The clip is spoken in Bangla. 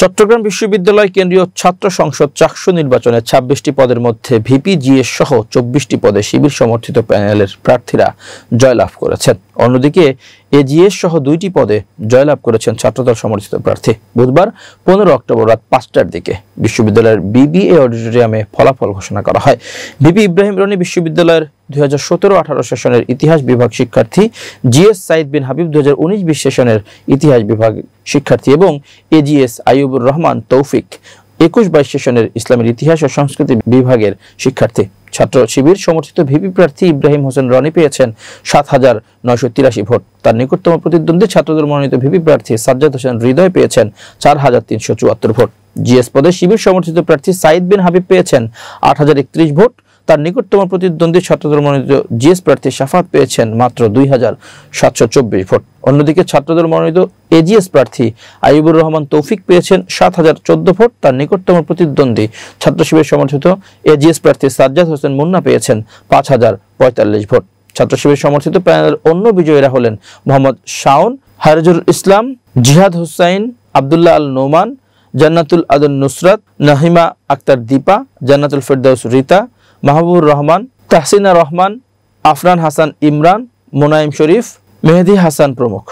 চট্টগ্রাম বিশ্ববিদ্যালয় কেন্দ্রীয় ছাত্র সংসদ চাকসু নির্বাচনে ২৬টি পদের মধ্যে ভিপি জিএস সহ ২৪টি পদে শিবির সমর্থিত প্যানেলের প্রার্থীরা জয়লাভ করেছেন। অন্যদিকে এজিএস সহ ২টি পদে জয়লাভ করেছেন ছাত্রদল সমর্থিত প্রার্থী। বুধবার ১৫ অক্টোবর রাত ৫টার দিকে বিশ্ববিদ্যালয়ের বিবিএ অডিটোরিয়ামে ফলাফল ঘোষণা করা হয়। ভিপি ইব্রাহিম রনি বিশ্ববিদ্যালয়ের ২০১৭-১৮ সেশনের ইতিহাস বিভাগ শিক্ষার্থী, জিএস সাইদ বিন হাবিব ২০১৯-২০ সেশনের ইতিহাস বিভাগ শিক্ষার্থী এবং এজিএস আইয়ুবুর রহমান তৌফিক ২১-২২ সেশনের ইসলামের ইতিহাস ও সংস্কৃতি বিভাগের শিক্ষার্থী। ছাত্র শিবির সমর্থিত ভিপি প্রার্থী ইব্রাহিম হোসেন রনি পেয়েছেন ৭,৯৮৩ ভোট। তার নিকটতম প্রতিদ্বন্দ্বী ছাত্রদল মনোনীত ভিপি প্রার্থী সাজ্জাদ হোসেন হৃদয় পেয়েছেন ৪,৩৭৪ ভোট। জিএস পদে শিবির সমর্থিত প্রার্থী সাইদ বিন হাবিব পেয়েছেন ৮,০৩১ ভোট। তার নিকটতম প্রতিদ্বন্দ্বী ছাত্রদল মনোনীত জিএস প্রার্থী শাফাত পেয়েছেন মাত্র ২,৭২৪ ভোট। অন্যদিকে ছাত্রদল মনোনীত এজিএস প্রার্থী আইয়ুবুর রহমান তৌফিক পেয়েছেন ৭,০১৪ ভোট। তার নিকটতম প্রতিদ্বন্দ্বী ছাত্র শিবির সমর্থিত এজিএস প্রার্থী সাজ্জাদ হোসেন মুন্না পেয়েছেন ৫,০৪৫ ভোট। ছাত্র শিবির সমর্থিত প্যানেলের অন্য বিজয়ীরা হলেন মোহাম্মদ শাওন, হারিজুল ইসলাম, জিহাদ হুসাইন, আব্দুল্লাহ আল নোমান, জান্নাতুল আদন নুসরাত, নাহিমা আক্তার দীপা, জান্নাতুল ফেরদাউস রিতা, মাহবুবুর রহমান, তাহসিনা রহমান, আফরান হাসান ইমরান, মোনায়েম শরীফ, মেহেদী হাসান প্রমুখ।